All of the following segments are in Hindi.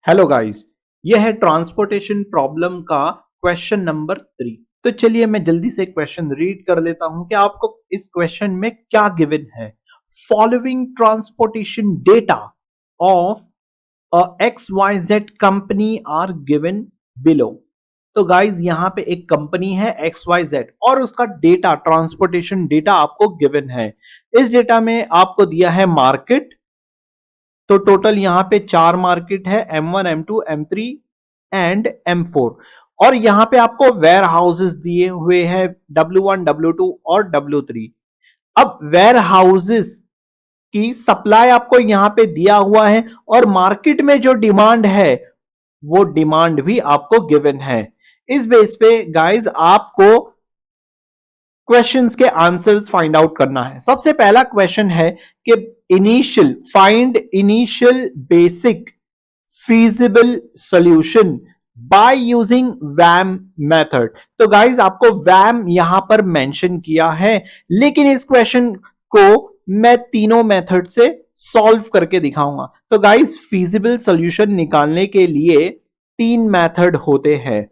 हेलो गाइस, यह है ट्रांसपोर्टेशन प्रॉब्लम का क्वेश्चन नंबर 3। तो चलिए मैं जल्दी से क्वेश्चन रीड कर लेता हूं कि आपको इस क्वेश्चन में क्या गिवन है। Following transportation data of X Y Z company are given below. तो गाइज यहां पे एक कंपनी है एक्स वाई जेड और उसका डेटा ट्रांसपोर्टेशन डेटा आपको गिवन है। इस डेटा में आपको दिया है मार्केट। तो टोटल यहां पे 4 मार्केट है, M1 M2 M3 and M4। और यहां पे आपको वेयर हाउसेस दिए हुए हैं W1 W2 और W3। अब वेयर हाउसेस की सप्लाई आपको यहां पे दिया हुआ है और मार्केट में जो डिमांड है वो डिमांड भी आपको गिवन है। इस बेस पे गाइज आपको क्वेश्चंस के आंसर्स फाइंड आउट करना है। सबसे पहला क्वेश्चन है कि find initial basic feasible solution by using VAM method. तो गाइज आपको वैम यहां पर मेंशन किया है, लेकिन इस क्वेश्चन को मैं तीनों मेथड से सॉल्व करके दिखाऊंगा। तो गाइज फीजिबल सॉल्यूशन निकालने के लिए 3 मेथड होते हैं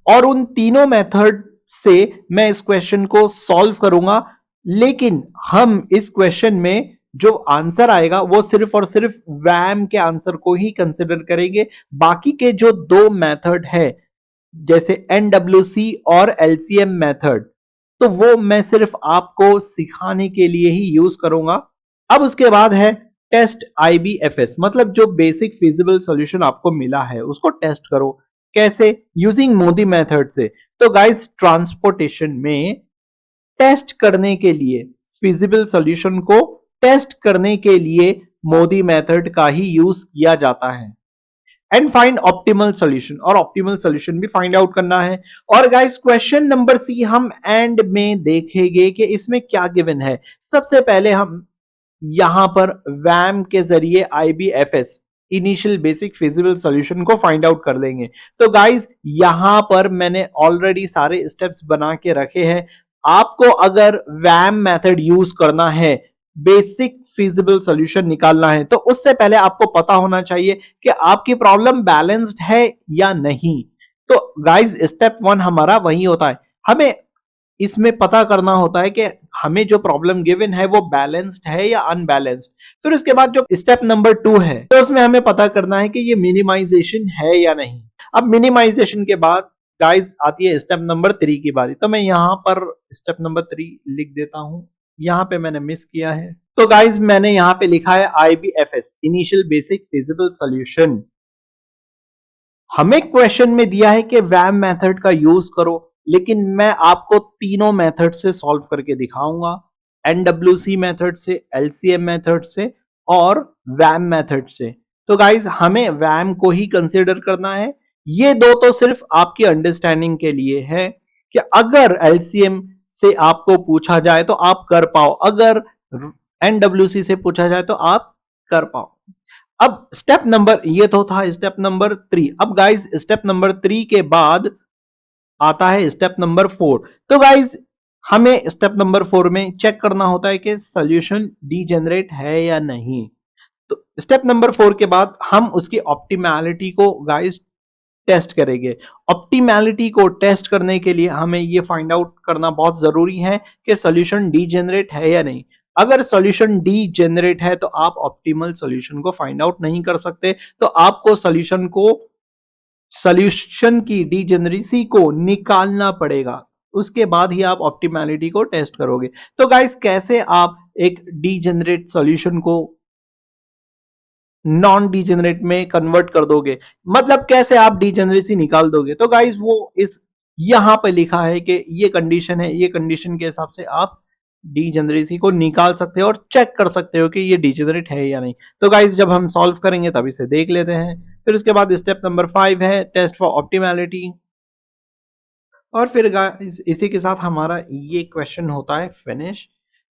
और उन तीनों मेथड से मैं इस क्वेश्चन को सॉल्व करूंगा। लेकिन हम इस क्वेश्चन में जो आंसर आएगा वो सिर्फ और सिर्फ वैम के आंसर को ही कंसिडर करेंगे। बाकी के जो 2 मेथड है जैसे NWC और LCM मेथड, तो वो मैं सिर्फ आपको सिखाने के लिए ही यूज करूंगा। अब उसके बाद है टेस्ट IBFS, मतलब जो बेसिक फिजिबल सॉल्यूशन आपको मिला है उसको टेस्ट करो। कैसे? यूजिंग मोदी मेथड से। तो गाइस ट्रांसपोर्टेशन में टेस्ट करने के लिए, फिजिबल सॉल्यूशन को टेस्ट करने के लिए मोदी मेथड का ही यूज किया जाता है। एंड फाइंड ऑप्टिमल सॉल्यूशन, और ऑप्टिमल सॉल्यूशन भी फाइंड आउट करना है। और गाइस क्वेश्चन नंबर सी हम एंड में देखेंगे कि इसमें क्या गिवन है। सबसे पहले हम यहां पर वैम के जरिए IBFS, initial basic feasible solution को फाइंड आउट कर लेंगे। तो गाइस यहां पर मैंने ऑलरेडी सारे स्टेप्स बना के रखे हैं। आपको अगर वैम मेथड यूज करना है, बेसिक फिजिबल सॉल्यूशन निकालना है, तो उससे पहले आपको पता होना चाहिए कि आपकी प्रॉब्लम बैलेंस्ड है या नहीं। तो गाइस स्टेप 1 हमारा वही होता है, हमें इसमें पता करना होता है कि हमें जो प्रॉब्लम गिवन है वो बैलेंस्ड है या अनबैलेंस्ड। फिर उसके बाद जो स्टेप नंबर 2 है, तो उसमें हमें पता करना है कि ये मिनिमाइजेशन है या नहीं। अब मिनिमाइजेशन के बाद गाइस आती है स्टेप नंबर 3 की बारी। तो मैं यहां पर स्टेप नंबर 3 लिख देता हूं, यहां पे मैंने मिस किया है। तो गाइस मैंने यहां पे लिखा है IBFS, initial basic feasible solution. हमें क्वेश्चन में दिया है कि वैम मेथड का यूज करो, लेकिन मैं आपको तीनों मेथड से सॉल्व करके दिखाऊंगा। NWC मेथड से, LCM मेथड से और वैम मेथड से। तो गाइज हमें वैम को ही कंसीडर करना है। ये दो तो सिर्फ आपकी अंडरस्टैंडिंग के लिए है कि अगर LCM से आपको पूछा जाए तो आप कर पाओ, अगर NWC से पूछा जाए तो आप कर पाओ। अब स्टेप नंबर, ये तो था स्टेप नंबर 3। अब गाइज स्टेप नंबर 3 के बाद आता है स्टेप नंबर 4। तो गाइज हमें स्टेप नंबर 4 में चेक करना होता है कि सॉल्यूशन डीजेनरेट है या नहीं। तो स्टेप नंबर 4 के बाद हम उसकी ऑप्टिमैलिटी को गाइज टेस्ट करेंगे। ऑप्टिमैलिटी को टेस्ट करने के लिए हमें यह फाइंड आउट करना बहुत जरूरी है कि सॉल्यूशन डीजेनरेट है या नहीं। अगर सॉल्यूशन डीजेनरेट है तो आप ऑप्टिमल सॉल्यूशन को फाइंड आउट नहीं कर सकते। तो आपको सॉल्यूशन की डीजेनरेसी को निकालना पड़ेगा, उसके बाद ही आप ऑप्टिमैलिटी को टेस्ट करोगे। तो गाइस कैसे आप एक डीजेनरेट सॉल्यूशन को नॉन डीजेनरेट में कन्वर्ट कर दोगे, मतलब कैसे आप डीजेनरेसी निकाल दोगे। तो गाइस वो इस यहां पे लिखा है कि ये कंडीशन है, ये कंडीशन के हिसाब से आप डीजेनरेसी को निकाल सकते हो और चेक कर सकते हो कि ये डीजेनरेट है या नहीं। तो गाइस जब हम सॉल्व करेंगे तब इसे देख लेते हैं। फिर उसके बाद स्टेप नंबर 5 है टेस्ट फॉर ऑप्टिमैलिटी। और फिर गाइस इसी के साथ हमारा ये क्वेश्चन होता है फिनिश।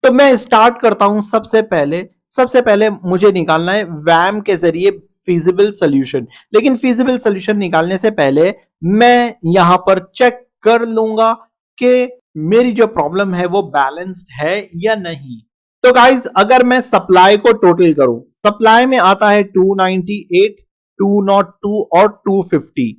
तो मैं स्टार्ट करता हूं। सबसे पहले मुझे निकालना है वैम के जरिए फिजिबल सॉल्यूशन। लेकिन फिजिबल सॉल्यूशन निकालने से पहले मैं यहां पर चेक कर लूंगा कि मेरी जो प्रॉब्लम है वो बैलेंस्ड है या नहीं। तो गाइज अगर मैं सप्लाई को टोटल करूं, सप्लाई में आता है 298 202 और 250।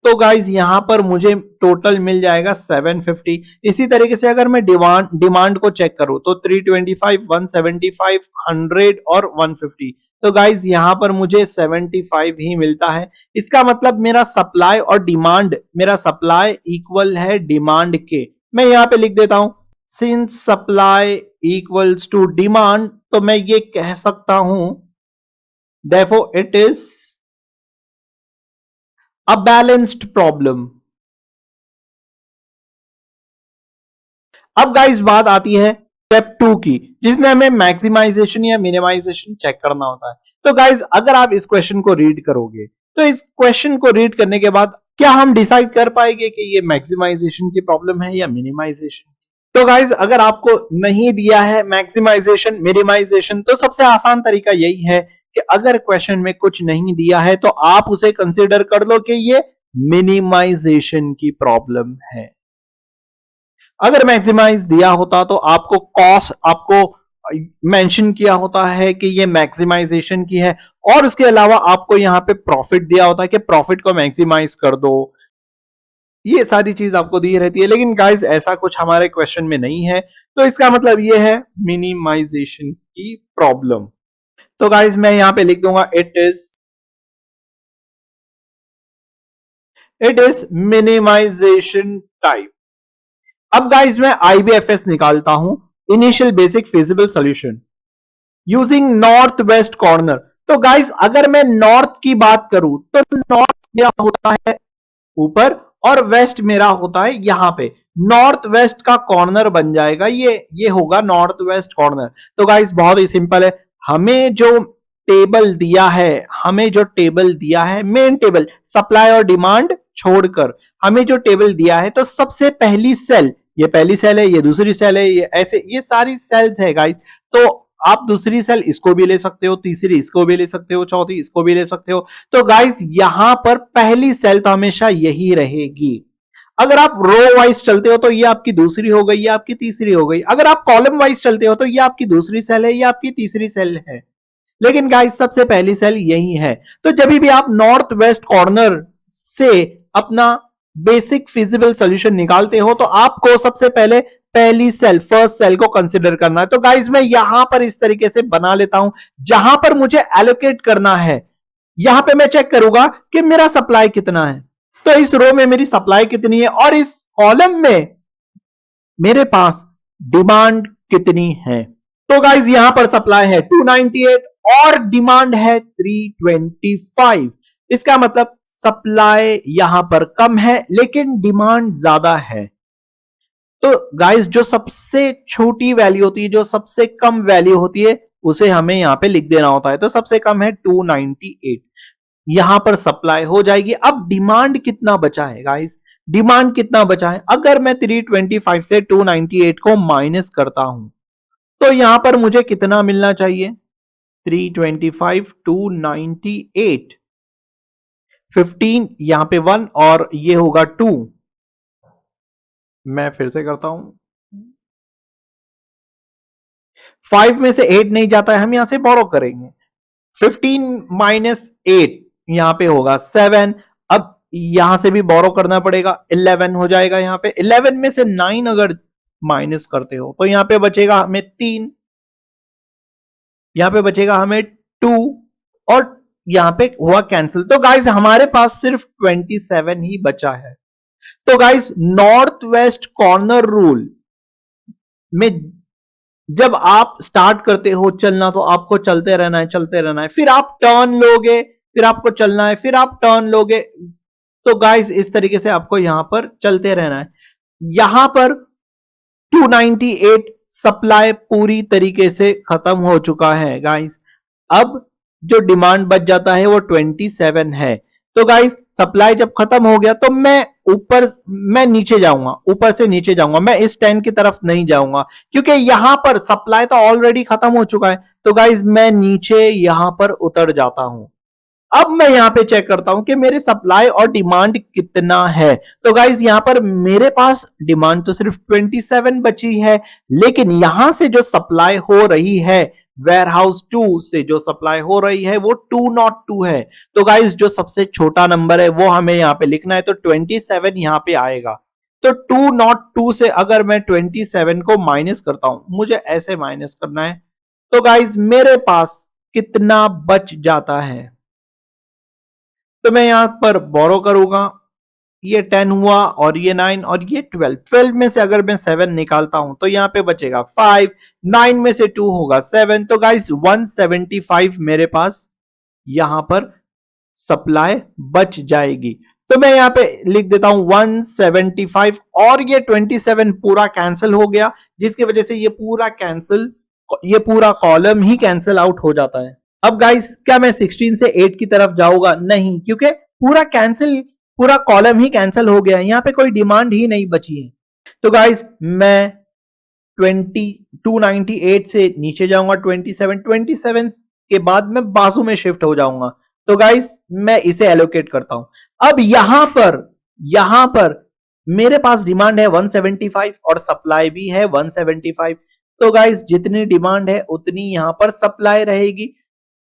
तो गाइज यहां पर मुझे टोटल मिल जाएगा 750। इसी तरीके से अगर मैं डिमांड को चेक करूं तो 325, 175, 100 और 150। तो गाइज यहां पर मुझे 75 ही मिलता है। इसका मतलब मेरा सप्लाई और डिमांड, मेरा सप्लाई इक्वल है डिमांड के। मैं यहां पे लिख देता हूं, since supply equals to demand, तो मैं ये कह सकता हूं therefore it is a balanced problem. अब गाइस बात आती है स्टेप 2 की, जिसमें हमें मैक्सिमाइजेशन या मिनिमाइजेशन चेक करना होता है। तो गाइस अगर आप इस क्वेश्चन को रीड करोगे, तो इस क्वेश्चन को रीड करने के बाद क्या हम डिसाइड कर पाएंगे कि ये मैक्सिमाइजेशन की प्रॉब्लम है या मिनिमाइजेशन? तो गाइज अगर आपको नहीं दिया है मैक्सिमाइजेशन मिनिमाइजेशन, तो सबसे आसान तरीका यही है कि अगर क्वेश्चन में कुछ नहीं दिया है तो आप उसे कंसीडर कर लो कि ये मिनिमाइजेशन की प्रॉब्लम है। अगर मैक्सिमाइज दिया होता तो आपको कॉस्ट आपको मेंशन किया होता है कि ये मैक्सिमाइजेशन की है, और उसके अलावा आपको यहां पे प्रॉफिट दिया होता है कि प्रॉफिट को मैक्सिमाइज कर दो। ये सारी चीज आपको दी रहती है, लेकिन गाइस ऐसा कुछ हमारे क्वेश्चन में नहीं है, तो इसका मतलब ये है मिनिमाइजेशन की प्रॉब्लम। तो गाइस मैं यहां पे लिख दूंगा इट इज मिनिमाइजेशन टाइप। अब गाइस मैं आईबीएफएस निकालता हूं, initial basic feasible solution using north west corner. तो गाइस अगर मैं नॉर्थ की बात करूं तो नॉर्थ क्या होता है ऊपर, और वेस्ट मेरा होता है यहां पे। नॉर्थ वेस्ट का कॉर्नर बन जाएगा ये होगा नॉर्थ वेस्ट कॉर्नर। तो गाइस बहुत ही सिंपल है, हमें जो टेबल दिया है मेन टेबल सप्लाई और डिमांड छोड़कर, हमें जो टेबल दिया है, तो सबसे पहली सेल, ये पहली सेल है, ये दूसरी सेल है, ये ऐसे ये सारी सेल्स है गाइस। तो आप दूसरी सेल इसको भी ले सकते हो, तीसरी इसको भी ले सकते हो, चौथी इसको भी ले सकते हो। तो गाइस यहां पर पहली सेल तो हमेशा यही रहेगी। अगर आप रो वाइज चलते हो तो ये आपकी दूसरी हो गई, ये आपकी तीसरी हो गई। अगर आप कॉलम वाइज चलते हो तो ये आपकी दूसरी सेल है, ये आपकी तीसरी सेल है। लेकिन गाइस सबसे पहली सेल यही है। तो जब भी आप नॉर्थ वेस्ट कॉर्नर से अपना बेसिक फिजिबल सॉल्यूशन निकालते हो तो आपको सबसे पहले पहली सेल फर्स्ट सेल को कंसिडर करना है। तो गाइस मैं यहां पर इस तरीके से बना लेता हूं, जहां पर मुझे एलोकेट करना है यहां पे मैं चेक करूंगा कि मेरा सप्लाई कितना है। तो इस रो में मेरी सप्लाई कितनी है और इस कॉलम में मेरे पास डिमांड कितनी है। तो गाइज यहां पर सप्लाई है 298 और डिमांड है 325। इसका मतलब सप्लाई यहां पर कम है लेकिन डिमांड ज्यादा है। तो गाइस जो सबसे छोटी वैल्यू होती है, जो सबसे कम वैल्यू होती है, उसे हमें यहां पे लिख देना होता है। तो सबसे कम है 298, यहां पर सप्लाई हो जाएगी। अब डिमांड कितना बचा है गाइस, डिमांड कितना बचा है? अगर मैं 325 से 298 को माइनस करता हूं तो यहां पर मुझे कितना मिलना चाहिए? 325 298, 15 यहां पे 1 और ये होगा 2। मैं फिर से करता हूं, 5 में से 8 नहीं जाता है, हम यहां से बोरो करेंगे। 15 माइनस 8 यहां पे होगा 7। अब यहां से भी बोरो करना पड़ेगा, 11 हो जाएगा। यहां पे 11 में से 9 अगर माइनस करते हो तो यहां पे बचेगा हमें 3, यहां पे बचेगा हमें 2 और यहां पे हुआ कैंसिल। तो गाइस हमारे पास सिर्फ 27 ही बचा है। तो guys north west corner rule में जब आप स्टार्ट करते हो चलना तो आपको चलते रहना है, चलते रहना है, फिर आप टर्न लोगे, फिर आपको चलना है, फिर आप टर्न लोगे। तो गाइस इस तरीके से आपको यहां पर चलते रहना है। यहां पर 298 सप्लाई पूरी तरीके से खत्म हो चुका है गाइस। अब जो डिमांड बच जाता है वो 27 है। तो गाइस सप्लाई जब खत्म हो गया तो मैं नीचे जाऊंगा, ऊपर से नीचे जाऊंगा, मैं इस 10 की तरफ नहीं जाऊंगा क्योंकि यहां पर सप्लाई तो ऑलरेडी खत्म हो चुका है। तो गाइस मैं नीचे यहां पर उतर जाता हूं। अब मैं यहां पे चेक करता हूं कि मेरे सप्लाई और डिमांड कितना है। तो गाइज यहां पर मेरे पास डिमांड तो सिर्फ 27 बची है, लेकिन यहां से जो सप्लाई हो रही है वेयर हाउस 2 से जो सप्लाई हो रही है वो 202 है। तो गाइस जो सबसे छोटा नंबर है वो हमें यहां पे लिखना है, तो 27 यहां पे आएगा। तो 202 से अगर मैं 27 को माइनस करता हूं, मुझे ऐसे माइनस करना है, तो गाइस मेरे पास कितना बच जाता है? तो मैं यहां पर बोरो करूंगा, ये 10 हुआ और ये 9 और ये 12। 12 में से अगर मैं 7 निकालता हूं तो यहां पे बचेगा 5, 9 में से 2 होगा 7। तो गाइस 175 मेरे पास यहां पर सप्लाई बच जाएगी। तो मैं यहां पे लिख देता हूं 175 और ये 27 पूरा कैंसिल हो गया, जिसकी वजह से ये पूरा कॉलम ही कैंसिल आउट हो जाता है। अब गाइस क्या मैं 16 से 8 की तरफ जाऊंगा? नहीं, क्योंकि पूरा कॉलम ही कैंसिल हो गया है, यहां पे कोई डिमांड ही नहीं बची है। तो गाइस मैं 298 से नीचे जाऊंगा, 27 के बाद मैं बाजू में शिफ्ट हो जाऊंगा। तो गाइस मैं इसे एलोकेट करता हूं। अब यहां पर मेरे पास डिमांड है 175 और सप्लाई भी है 175। तो गाइस जितनी डिमांड है उतनी यहां पर सप्लाई रहेगी,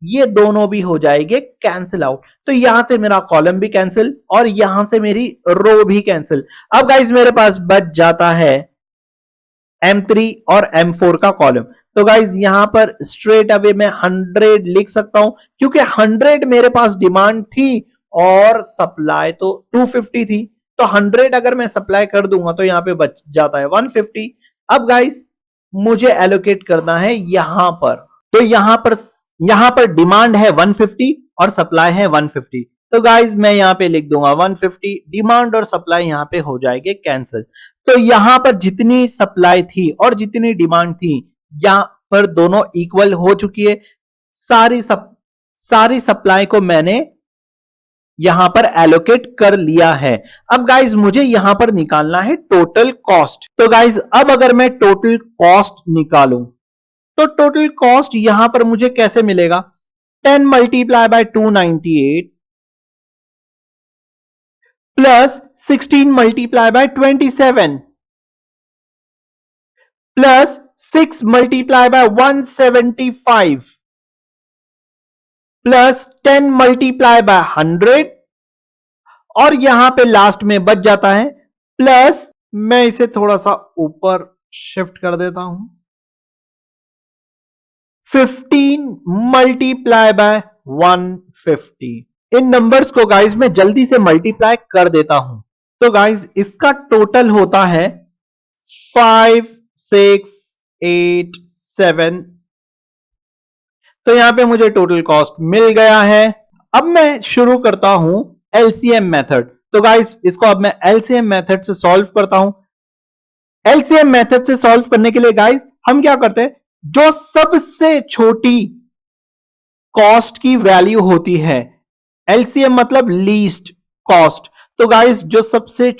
ये दोनों भी हो जाएंगे कैंसिल आउट। तो यहां से मेरा कॉलम भी कैंसिल और यहां से मेरी रो भी कैंसिल। अब गाइस मेरे पास बच जाता है M3 और M4 का कॉलम। तो गाइज यहां पर स्ट्रेट अवे मैं 100 लिख सकता हूं, क्योंकि 100 मेरे पास डिमांड थी और सप्लाई तो 250 थी। तो 100 अगर मैं सप्लाई कर दूंगा तो यहां पे बच जाता है 150। अब गाइज मुझे एलोकेट करना है यहां पर। तो यहां पर डिमांड है 150 और सप्लाई है 150। तो गाइज मैं यहां पे लिख दूंगा 150, डिमांड और सप्लाई यहां पे हो जाएंगे कैंसिल। तो यहां पर जितनी सप्लाई थी और जितनी डिमांड थी यहां पर दोनों इक्वल हो चुकी है। सारी सप्लाई को मैंने यहां पर एलोकेट कर लिया है। अब गाइज मुझे यहां पर निकालना है टोटल कॉस्ट। तो गाइज अब अगर मैं टोटल कॉस्ट निकालूं तो टोटल कॉस्ट यहां पर मुझे कैसे मिलेगा? 10 multiply by 298 plus 16 multiply by 27 plus 6 multiply by 175 plus 10 multiply by 100 और यहां पे लास्ट में बच जाता है प्लस, मैं इसे थोड़ा सा ऊपर शिफ्ट कर देता हूं, 15 मल्टीप्लाई बाय 150। इन नंबर्स को गाइज मैं जल्दी से मल्टीप्लाई कर देता हूं। तो गाइज इसका टोटल होता है 5, 6, 8, 7। तो यहां पे मुझे टोटल कॉस्ट मिल गया है। अब मैं शुरू करता हूं एलसीएम मेथड। तो गाइस इसको अब मैं एलसीएम मेथड से सॉल्व करता हूं। एलसीएम मेथड से सॉल्व करने के लिए गाइस हम क्या करते हैं, जो सबसे छोटी कॉस्ट की वैल्यू होती है, एलसीएम मतलब लीस्ट कॉस्ट। तो गाइस जो सबसे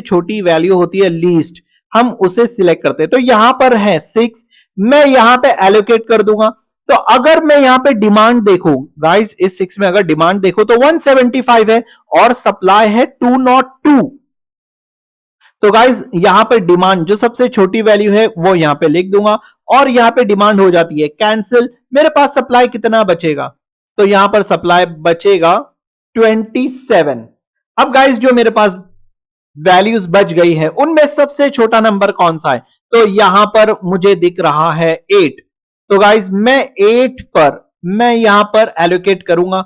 छोटी वैल्यू होती है लीस्ट, हम उसे सिलेक्ट करते हैं। तो यहां पर है 6, मैं यहां पे एलोकेट कर दूंगा। तो अगर मैं यहां पे डिमांड देखूं गाइस, इस 6 में अगर डिमांड देखो तो 175 है और सप्लाई है 202। तो गाइस यहां पे डिमांड जो सबसे छोटी वैल्यू है वो यहां पे लिख दूंगा और यहां पे डिमांड हो जाती है कैंसिल। मेरे पास सप्लाई कितना बचेगा? तो यहां पर सप्लाई बचेगा 27। अब गाइस जो मेरे पास वैल्यूज बच गई है उनमें सबसे छोटा नंबर कौन सा है? तो यहां पर मुझे दिख रहा है 8। तो गाइस मैं 8 पर मैं यहां पर एलोकेट करूंगा,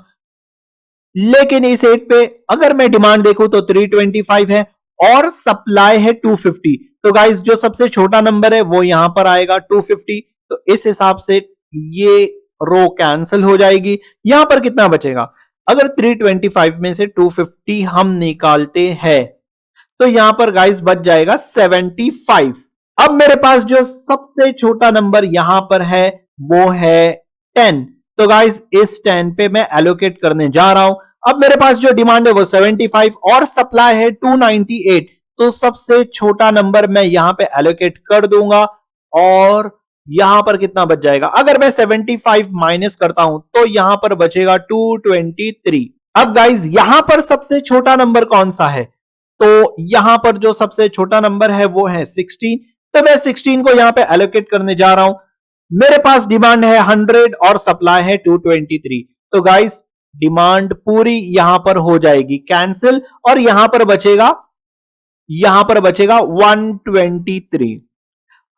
लेकिन इस 8 पे अगर मैं डिमांड देखूं तो 325 है और सप्लाई है 250। तो गाइस जो सबसे छोटा नंबर है वो यहां पर आएगा 250। तो इस हिसाब से ये रो कैंसिल हो जाएगी। यहां पर कितना बचेगा? अगर 325 में से 250 हम निकालते हैं तो यहां पर गाइस बच जाएगा 75। अब मेरे पास जो सबसे छोटा नंबर यहां पर है वो है 10। तो गाइस इस 10 पे मैं एलोकेट करने जा रहा हूं। अब मेरे पास जो डिमांड है वो 75 और सप्लाई है 298। तो सबसे छोटा नंबर मैं यहां पे एलोकेट कर दूंगा और यहां पर कितना बच जाएगा? अगर मैं 75 माइनस करता हूं तो यहां पर बचेगा 223। अब गाइस यहां पर सबसे छोटा नंबर कौन सा है? तो यहां पर जो सबसे छोटा नंबर है वो है 16। तो मैं 16 को यहां पे एलोकेट करने जा रहा हूं। मेरे पास डिमांड है 100 और सप्लाई है 223। तो गाइस डिमांड पूरी यहां पर हो जाएगी कैंसिल और यहां पर बचेगा 123।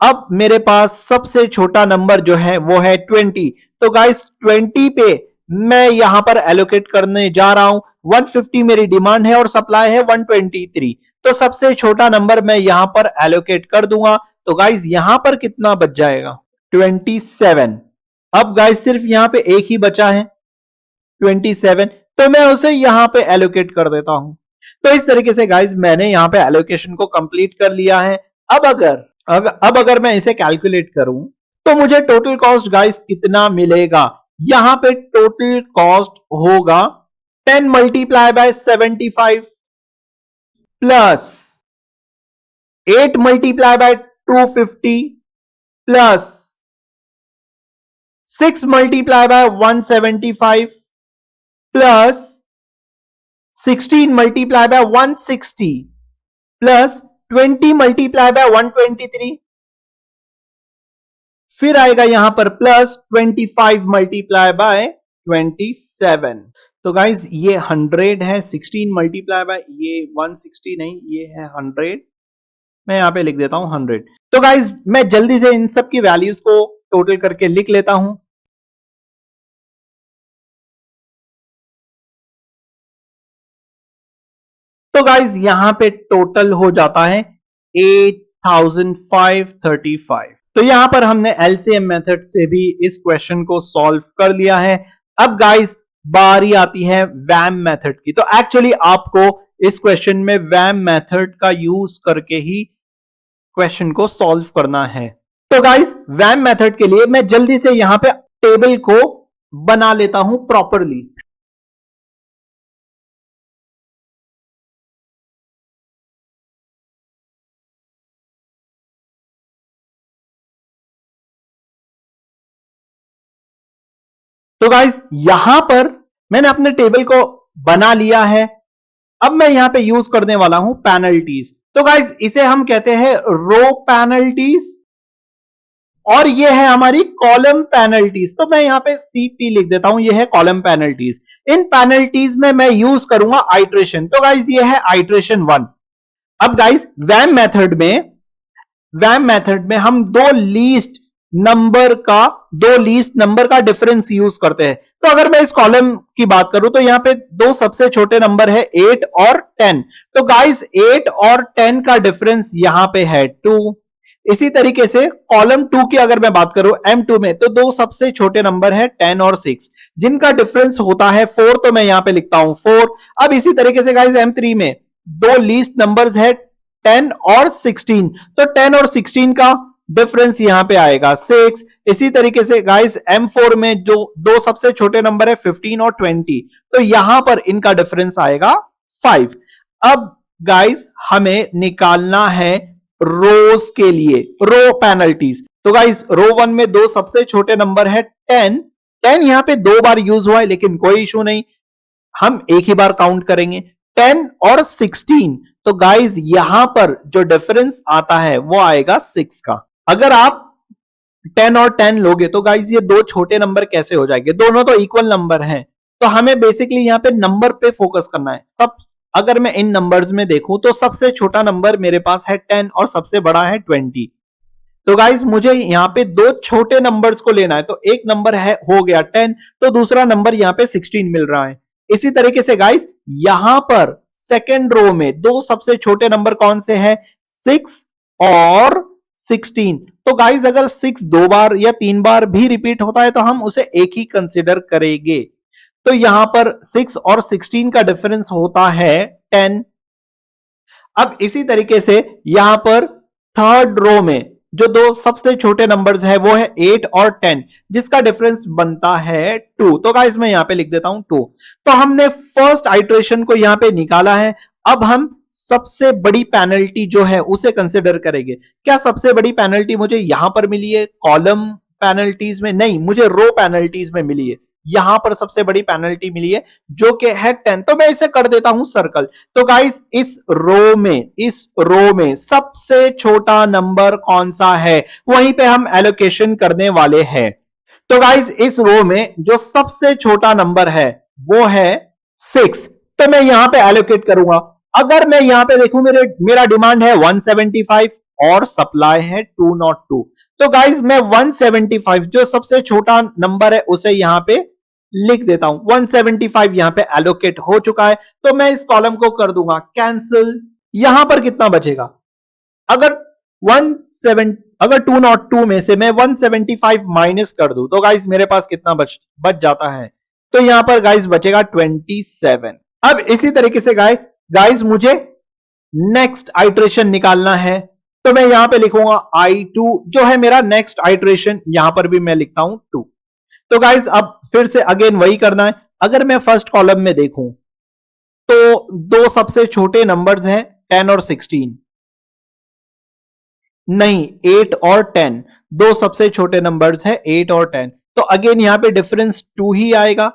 अब मेरे पास सबसे छोटा नंबर जो है वो है 20। तो गाइस 20 पे मैं यहां पर एलोकेट करने जा रहा हूं। 150 मेरी डिमांड है और सप्लाई है 123। तो सबसे छोटा नंबर मैं यहां पर एलोकेट कर दूंगा। तो गाइस यहां पर कितना बच जाएगा? 27। अब गाइस सिर्फ यहां पे एक ही बचा है 27, तो मैं उसे यहां पे एलोकेट कर देता हूं। तो इस तरीके से गाइस मैंने यहां पे एलोकेशन को कंप्लीट कर लिया है। अब अगर मैं इसे कैलकुलेट करूं तो मुझे टोटल कॉस्ट गाइस कितना मिलेगा? यहां पे टोटल कॉस्ट होगा 10 multiply by 75 plus 8 multiply by 250 plus 6 multiply by 175 plus 16 multiply by 160 plus 20 multiply by 123, फिर आएगा यहां पर प्लस 25 मल्टीप्लाई बाय 27। तो गाइज ये 100 है, 16 मल्टीप्लाई बाय ये 160 नहीं, ये है 100। मैं यहां पे लिख देता हूं 100। तो गाइज मैं जल्दी से इन सब की वैल्यूज को टोटल करके लिख लेता हूं। तो गाइज यहां पे टोटल हो जाता है 8535। तो यहां पर हमने एलसीएम मेथड से भी इस क्वेश्चन को सॉल्व कर लिया है। अब गाइस बारी आती है वैम मेथड की। तो एक्चुअली आपको इस क्वेश्चन में वैम मेथड का यूज करके ही क्वेश्चन को सॉल्व करना है। तो गाइस वैम मेथड के लिए मैं जल्दी से यहां पे टेबल को बना लेता हूं प्रॉपरली। तो गाइस यहां पर मैंने अपने टेबल को बना लिया है। अब मैं यहां पे यूज करने वाला हूं पेनल्टीज। तो गाइस इसे हम कहते हैं रो पेनल्टीज और ये है हमारी कॉलम पेनल्टीज। तो मैं यहां पे सीपी लिख देता हूं, ये है कॉलम पेनल्टीज। इन पेनल्टीज में मैं यूज करूंगा आइट्रेशन। तो गाइस ये है आइट्रेशन 1। अब गाइस वैम मेथड में हम दो लीस्ट नंबर का डिफरेंस यूज करते हैं। तो अगर मैं इस कॉलम की बात करूं तो यहां पे दो सबसे छोटे नंबर है 8 और 10। तो गाइस 8 और 10 का डिफरेंस यहां पे है 2। इसी तरीके से कॉलम 2 की अगर मैं बात करूं M2 में, तो दो सबसे छोटे नंबर है 10 और 6 जिनका डिफरेंस होता है 4। तो मैं यहां पे लिखता हूं 4। अब इसी तरीके से गाइस M3 में दो लीस्ट नंबर्स है 10 और 16। तो 10 और 16 का डिफरेंस यहां पे आएगा 6। इसी तरीके से गाइस M4 में जो दो सबसे छोटे नंबर है 15 और 20, तो यहां पर इनका डिफरेंस आएगा 5। अब गाइस हमें निकालना है रोज के लिए रो पेनल्टीज। तो गाइस रो 1 में दो सबसे छोटे नंबर है 10। 10 यहां पे दो बार यूज हुआ है लेकिन कोई इशू नहीं, हम एक ही बार काउंट करेंगे। 10 और 16, तो गाइस यहां पर जो डिफरेंस आता है वो आएगा 6 का। अगर आप 10 और 10 लोगे तो गाइस ये दो छोटे नंबर कैसे हो जाएंगे? दोनों तो इक्वल नंबर हैं। तो हमें बेसिकली यहां पे नंबर पे फोकस करना है। सब अगर मैं इन नंबर्स में देखूं तो सबसे छोटा नंबर मेरे पास है 10 और सबसे बड़ा है 20। तो गाइस मुझे यहां पे दो छोटे नंबर्स को लेना है। तो एक नंबर है हो गया 10, तो दूसरा नंबर यहां पे 16 मिल रहा है। इसी तरीके से गाइस यहां पर सेकेंड रो में दो सबसे छोटे नंबर कौन से हैं? 6 और 16। तो गाइस अगर 6 दो बार या 3 बार भी रिपीट होता है तो हम उसे एक ही कंसीडर करेंगे। तो यहां पर 6 और 16 का डिफरेंस होता है 10। अब इसी तरीके से यहां पर थर्ड रो में जो दो सबसे छोटे नंबर्स है वो है 8 और 10 जिसका डिफरेंस बनता है 2। तो गाइस मैं यहां पे लिख देता हूं 2। तो हमने फर्स्ट आइट्रेशन को यहां पे निकाला है। अब हम सबसे बड़ी पेनल्टी जो है उसे कंसिडर करेंगे। क्या सबसे बड़ी पेनल्टी मुझे यहां पर मिली है कॉलम पेनल्टीज में? नहीं, मुझे रो पेनल्टीज में मिली है। यहां पर सबसे बड़ी पेनल्टी मिली है जो कि है 10। तो मैं इसे कर देता हूं सर्कल। तो गाइस इस रो में सबसे छोटा नंबर कौन सा है, वहीं पे हम एलोकेशन करने वाले हैं। तो गाइस इस रो में जो सबसे छोटा नंबर है वो है 6। तो मैं यहां पे एलोकेट करूंगा। अगर मैं यहां पे देखूं मेरा डिमांड है 175 और सप्लाई है 202। तो गाइस मैं 175 जो सबसे छोटा नंबर है उसे यहां पे लिख देता हूं। 175 यहां पे एलोकेट हो चुका है। तो मैं इस कॉलम को कर दूंगा कैंसिल। यहां पर कितना बचेगा, अगर 202 में से मैं 175 माइनस कर दूं तो गाइस मेरे पास कितना बच जाता है। तो यहां पर गाइस बचेगा 27। अब इसी तरीके से गाइस मुझे नेक्स्ट आइट्रेशन निकालना है। तो मैं यहां पे लिखूंगा I2 जो है मेरा नेक्स्ट आइट्रेशन, यहां पर भी मैं लिखता हूं 2। तो गाइस अब फिर से अगेन वही करना है। अगर मैं फर्स्ट कॉलम में देखूं तो दो सबसे छोटे नंबर्स हैं 10 और 16। नहीं, 8 और 10 दो सबसे छोटे नंबर्स हैं 8 और 10। तो अगेन यहां पे डिफरेंस 2 ही आएगा।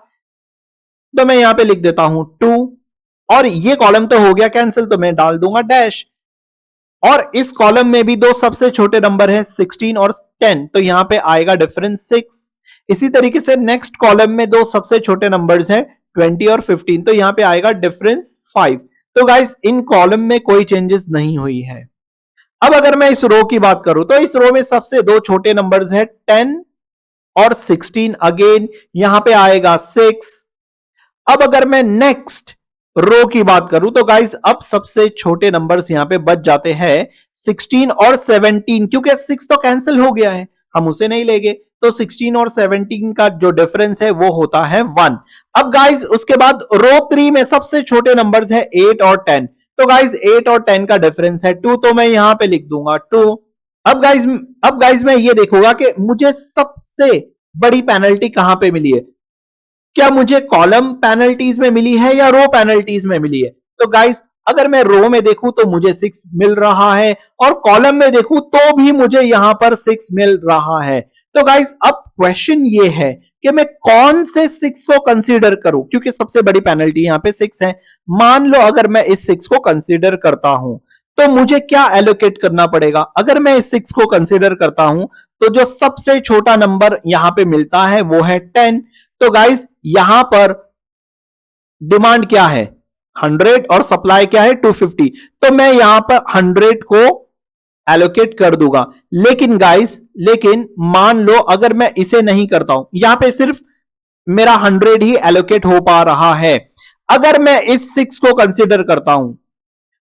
तो मैं यहां पे लिख देता हूं 2 और ये कॉलम तो हो गया कैंसिल, तो मैं डाल दूंगा डैश। और इस कॉलम में भी दो सबसे छोटे नंबर है 16 और 10, तो यहां पे आएगा डिफरेंस 6। इसी तरीके से नेक्स्ट कॉलम में दो सबसे छोटे नंबर्स हैं 20 और 15, तो यहां पे आएगा डिफरेंस 5। तो गाइस इन कॉलम में कोई चेंजेस नहीं हुई है। अब अगर मैं इस रो की बात करूं तो इस रो में सबसे दो छोटे नंबर्स हैं 10 और 16, अगेन यहां पे आएगा 6। अब अगर मैं नेक्स्ट रो की बात करूं तो गाइस अब सबसे छोटे नंबर्स यहां पे बच जाते हैं 16 और 17, क्योंकि 6 तो कैंसिल हो गया है, हम उसे नहीं लेंगे। तो 16 और 17 का जो डिफरेंस है वो होता है 1। अब गाइस उसके बाद रो 3 में सबसे छोटे नंबर्स है 8 और 10। तो गाइस 8 और 10 का डिफरेंस है 2, तो मैं यहां पे लिख दूंगा 2। अब गाइस मैं ये देखूंगा कि मुझे सबसे बड़ी पेनल्टी कहां पे मिली है। क्या मुझे कॉलम पेनल्टीज में मिली है या रो पेनल्टीज में मिली है। तो गाइस अगर मैं रो में देखूं तो मुझे 6 मिल रहा है और कॉलम में देखूं तो भी मुझे यहां पर 6 मिल रहा है। तो गाइस अब क्वेश्चन ये है कि मैं कौन से 6 को कंसीडर करूं, क्योंकि सबसे बड़ी पेनल्टी यहां पे 6 है। मान लो अगर मैं इस 6 को कंसीडर करता हूं तो मुझे क्या एलोकेट करना पड़ेगा। अगर मैं इस 6 को कंसीडर करता हूं तो जो सबसे छोटा नंबर यहां पे मिलता है वो है 10। तो गाइस यहां पर डिमांड क्या है 100 और सप्लाई क्या है 250, तो मैं यहां पर 100 को एलोकेट कर दूंगा। लेकिन मान लो अगर मैं इसे नहीं करता हूं, यहां पे सिर्फ मेरा 100 ही एलोकेट हो पा रहा है। अगर मैं इस 6 को कंसीडर करता हूं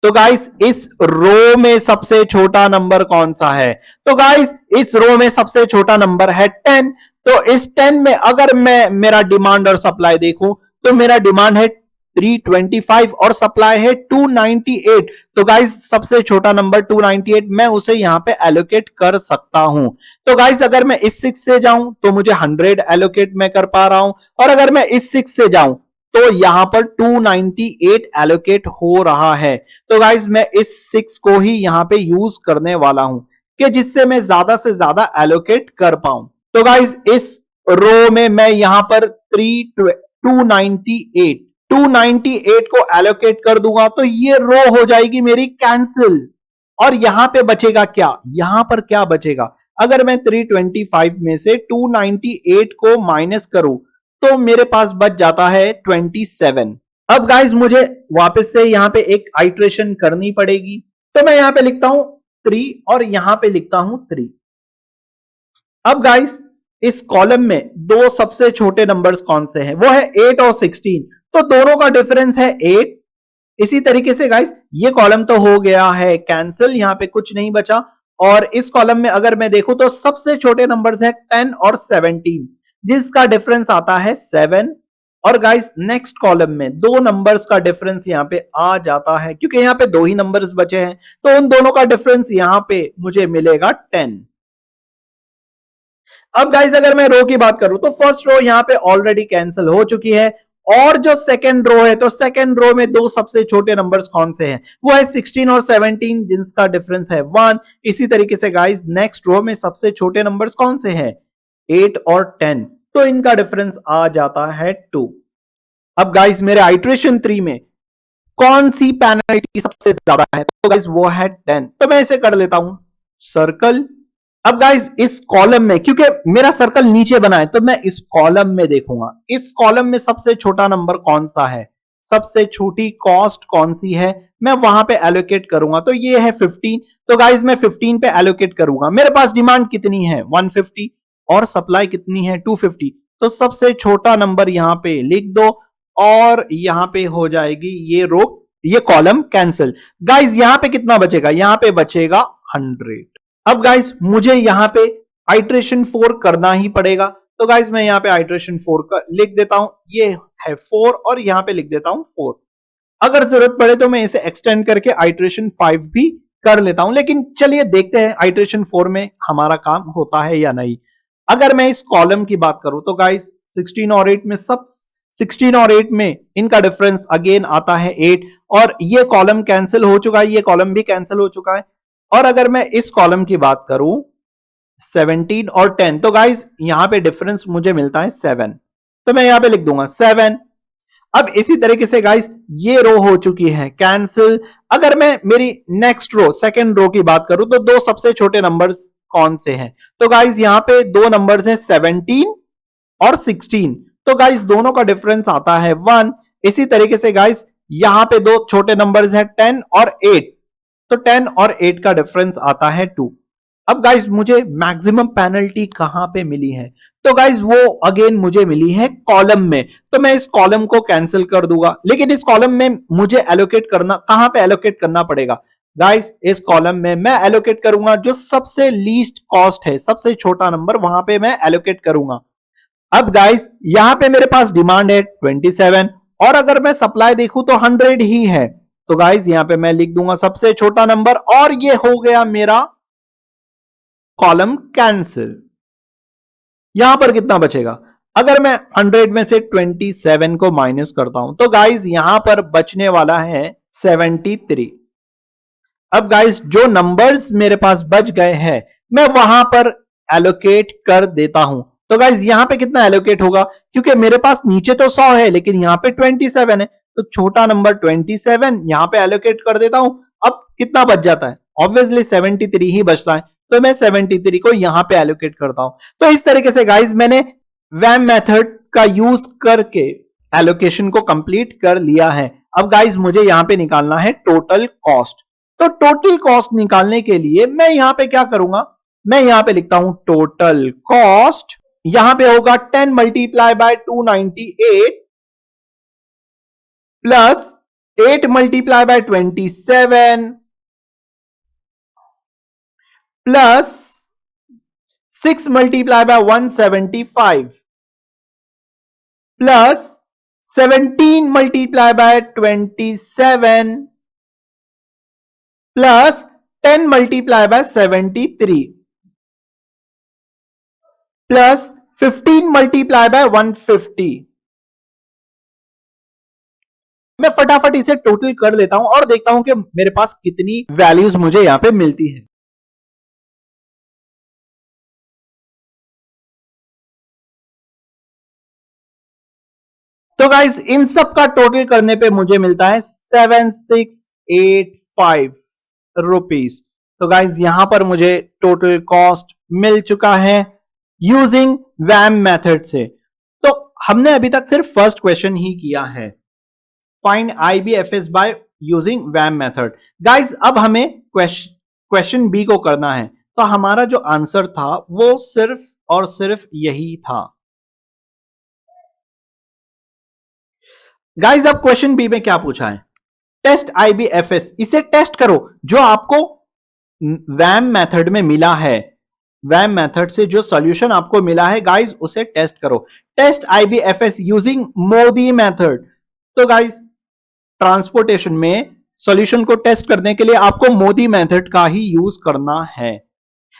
तो गाइस इस रो में सबसे छोटा नंबर कौन सा है। तो गाइस इस रो में सबसे छोटा नंबर है 10। तो इस 10 में अगर मैं मेरा डिमांड और सप्लाई देखूं तो मेरा डिमांड है 325 और सप्लाई है 298। तो गाइस सबसे छोटा नंबर 298, मैं उसे यहां पे एलोकेट कर सकता हूं। तो गाइस अगर मैं इस 6 से जाऊं तो मुझे 100 एलोकेट मैं कर पा रहा हूं, और अगर मैं इस 6 से जाऊं तो यहां पर 298 एलोकेट हो रहा है। तो गाइस मैं इस 6 को ही यहां पे यूज करने वाला हूं कि जिससे मैं ज्यादा से ज्यादा एलोकेट कर पाऊं। तो गाइस इस रो में मैं यहां पर 298 को एलोकेट कर दूंगा तो ये रो हो जाएगी मेरी कैंसिल। और यहां पे बचेगा क्या, यहां पर क्या बचेगा, अगर मैं 325 में से 298 को माइनस करूं तो मेरे पास बच जाता है 27। अब गाइस मुझे वापस से यहां पे एक आइट्रेशन करनी पड़ेगी। तो मैं यहां पे लिखता हूं 3 और यहां पे लिखता हूं 3। अब गाइस इस कॉलम में दो सबसे छोटे नंबर्स कौन से हैं, वो है 8 और 16, तो दोनों का डिफरेंस है 8। इसी तरीके से गाइस ये कॉलम तो हो गया है कैंसिल, यहां पे कुछ नहीं बचा। और इस कॉलम में अगर मैं देखूं तो सबसे छोटे नंबर्स हैं 10 और 17, जिसका डिफरेंस आता है 7। और गाइस नेक्स्ट कॉलम में दो नंबर्स का डिफरेंस यहां पे आ जाता है, क्योंकि यहां पे दो ही नंबर्स बचे हैं, तो उन दोनों का डिफरेंस यहां पे मुझे मिलेगा 10। अब गाइस अगर मैं रो की बात करूं तो फर्स्ट रो यहां पे ऑलरेडी कैंसिल हो चुकी है। और जो सेकंड रो है तो सेकंड रो में दो सबसे छोटे नंबर्स कौन से हैं, वो है 16 और 17, जिसका डिफरेंस है 1। इसी तरीके से गाइस नेक्स्ट रो में सबसे छोटे नंबर्स कौन से हैं 8 और 10, तो इनका डिफरेंस आ जाता है 2। अब गाइस मेरे आइट्रेशन 3 में कौन सी पेनल्टी सबसे ज्यादा है, तो गाइस वो है 10। तो मैं इसे कर लेता हूं सर्कल। अब गाइस इस कॉलम में, क्योंकि मेरा सर्कल नीचे बना है, तो मैं इस कॉलम में देखूंगा, इस कॉलम में सबसे छोटा नंबर कौन सा है, सबसे छोटी कॉस्ट कौन सी है, मैं वहां पे एलोकेट करूंगा। तो ये है 15, तो गाइस मैं 15 पे एलोकेट करूंगा। मेरे पास डिमांड कितनी है 150 और सप्लाई कितनी है 250, तो सबसे छोटा नंबर यहां पे लिख दो और यहां पे हो जाएगी ये रो, ये कॉलम कैंसिल। गाइस यहां पे कितना बचेगा, यहां पे बचेगा 100। अब गाइस मुझे यहां पे आइट्रेशन 4 करना ही पड़ेगा, तो गाइस मैं यहां पे आइट्रेशन 4 का लिख देता हूं, ये है 4 और यहां पे लिख देता हूं 4। अगर जरूरत पड़े तो मैं इसे एक्सटेंड करके आइट्रेशन 5 भी कर लेता हूं, लेकिन चलिए देखते हैं आइट्रेशन 4 में हमारा काम होता है या नहीं। अगर मैं इस कॉलम की बात करूं तो गाइस 16 और 8 में सब 16 और 8 में इनका डिफरेंस अगेन आता है 8, और ये कॉलम कैंसिल हो चुका है, ये कॉलम भी कैंसिल हो चुका है। और अगर मैं इस कॉलम की बात करूं 17 और 10, तो गाइस यहां पे डिफरेंस मुझे मिलता है 7, तो मैं यहां पे लिख दूंगा 7। अब इसी तरीके से गाइस ये रो हो चुकी है कैंसिल। अगर मैं मेरी नेक्स्ट रो सेकंड रो की बात करूं तो दो सबसे छोटे नंबर्स कौन से हैं, तो गाइस यहां पे दो नंबर्स हैं 17 और 16, तो गाइस दोनों का डिफरेंस आता है 1। इसी तरीके से गाइस यहां पे दो छोटे नंबर्स हैं 10 और 8, तो 10 और 8 का डिफरेंस आता है 2। अब गाइस मुझे मैक्सिमम पेनल्टी कहां पे मिली है, तो गाइस वो अगेन मुझे मिली है कॉलम में, तो मैं इस कॉलम को कैंसिल कर दूंगा। लेकिन इस कॉलम में मुझे एलोकेट करना, कहां पे एलोकेट करना पड़ेगा गाइस, इस कॉलम में मैं एलोकेट करूंगा जो सबसे लीस्ट कॉस्ट है, सबसे छोटा नंबर, वहां पे मैं एलोकेट करूंगा। अब गाइस यहां पे मेरे पास डिमांड है 27 और अगर मैं सप्लाई देखूं तो 100 ही है, तो गाइस यहां पे मैं लिख दूंगा सबसे छोटा नंबर और ये हो गया मेरा कॉलम कैंसिल। यहां पर कितना बचेगा, अगर मैं 100 में से 27 को माइनस करता हूं तो गाइस यहां पर बचने वाला है 73। अब गाइस जो नंबर्स मेरे पास बच गए हैं मैं वहां पर एलोकेट कर देता हूं, तो गाइस यहां पे कितना एलोकेट होगा, क्योंकि मेरे पास नीचे तो 100 है लेकिन यहां पे 27 है, तो छोटा नंबर 27 यहां पे एलोकेट कर देता हूं। अब कितना बच जाता है, ऑब्वियसली 73 ही बचता है, तो मैं 73 को यहां पे एलोकेट करता हूं। तो इस तरीके से गाइस मैंने वैम मेथड का यूज करके एलोकेशन को कंप्लीट कर लिया है। अब गाइस मुझे यहां पे निकालना है टोटल कॉस्ट, तो टोटल कॉस्ट निकालने के लिए मैं यहां पे क्या करूंगा, मैं यहां पे लिखता हूं टोटल कॉस्ट, यहां पे होगा 10 multiply by 298 plus 8 multiply by 27 plus 6 multiply by 175 plus 17 multiply by 27 plus 10 multiply by 73 plus 15 multiply by 150। मैं फटाफट इसे टोटल कर लेता हूं और देखता हूं कि मेरे पास कितनी वैल्यूज मुझे यहां पे मिलती है। तो गाइस इन सब का टोटल करने पे मुझे मिलता है 7685 रुपीस। तो गाइस यहां पर मुझे टोटल कॉस्ट मिल चुका है यूजिंग वैम मेथड से। तो हमने अभी तक सिर्फ फर्स्ट क्वेश्चन ही किया है, find IBFS by using VAM method. Guys अब हमें क्वेश्चन बी को करना है, तो हमारा जो आंसर था वो सिर्फ और सिर्फ यही था। गाइस अब क्वेश्चन बी में क्या पूछा है, टेस्ट IBFS, इसे टेस्ट करो जो आपको वैम मेथड में मिला है, वैम मेथड से जो सॉल्यूशन आपको मिला है गाइस उसे टेस्ट करो। Test IBFS using MODI method. तो गाइस ट्रांसपोर्टेशन में सॉल्यूशन को टेस्ट करने के लिए आपको मोदी मेथड का ही यूज करना है।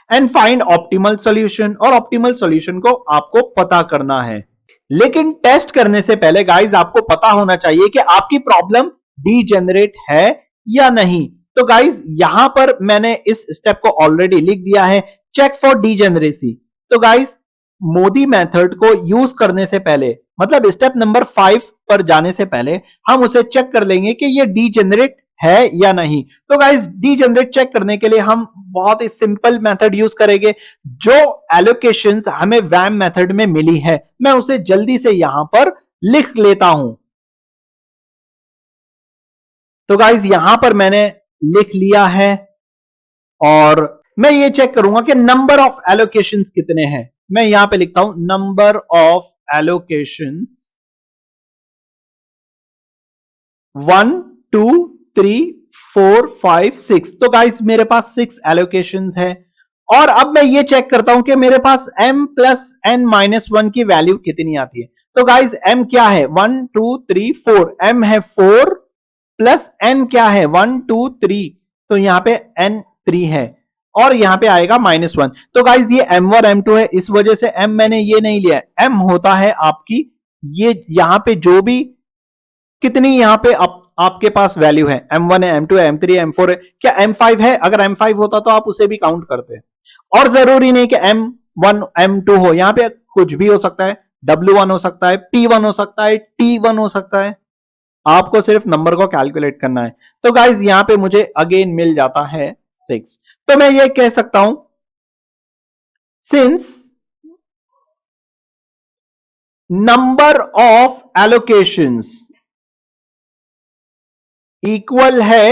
एंड फाइंड ऑप्टिमल सॉल्यूशन, और ऑप्टिमल सॉल्यूशन को आपको पता करना है। लेकिन टेस्ट करने से पहले गाइस आपको पता होना चाहिए कि आपकी प्रॉब्लम डीजेनरेट है या नहीं। तो गाइस यहां पर मैंने इस स्टेप को ऑलरेडी लिख दिया है, चेक फॉर डीजेनरेसी। तो गाइस मोदी मेथड को यूज करने से पहले, मतलब स्टेप नंबर 5 पर जाने से पहले हम उसे चेक कर लेंगे कि ये डीजेनरेट है या नहीं। तो गाइस डीजेनरेट चेक करने के लिए हम बहुत ही सिंपल मेथड यूज करेंगे। जो एलोकेशंस हमें वैम मेथड में मिली है मैं उसे जल्दी से यहां पर लिख लेता हूं। तो गाइस यहां पर मैंने लिख लिया है और मैं ये चेक करूंगा कि नंबर ऑफ एलोकेशंस कितने हैं। मैं यहां पे लिखता हूं नंबर ऑफ एलोकेशंस 1 2 3 4 5 6। तो गाइस मेरे पास 6 एलोकेशंस है और अब मैं ये चेक करता हूं कि मेरे पास m प्लस n माइनस 1 की वैल्यू कितनी आती है। तो गाइस m क्या है 1 2 3 4, m है 4 प्लस n क्या है 1 2 3, तो यहां पे n 3 है और यहां पे आएगा -1। तो गाइज ये m1 m2 है, इस वजह से m मैंने ये नहीं लिया है। m होता है आपकी ये यहां पे जो भी कितनी यहां पे आपके पास वैल्यू है, m1 है m2 है m3 है m4 है, क्या m5 है? अगर m5 होता तो आप उसे भी काउंट करते। और जरूरी नहीं कि m1 m2 हो, यहां पे कुछ भी हो सकता है, w1 हो सकता है, p1 हो सकता है, t1 हो सकता है। आपको सिर्फ नंबर को कैलकुलेट करना है। तो गाइज यहां पे मुझे अगेन मिल जाता है 6। तो मैं ये कह सकता हूं since number of allocations equal है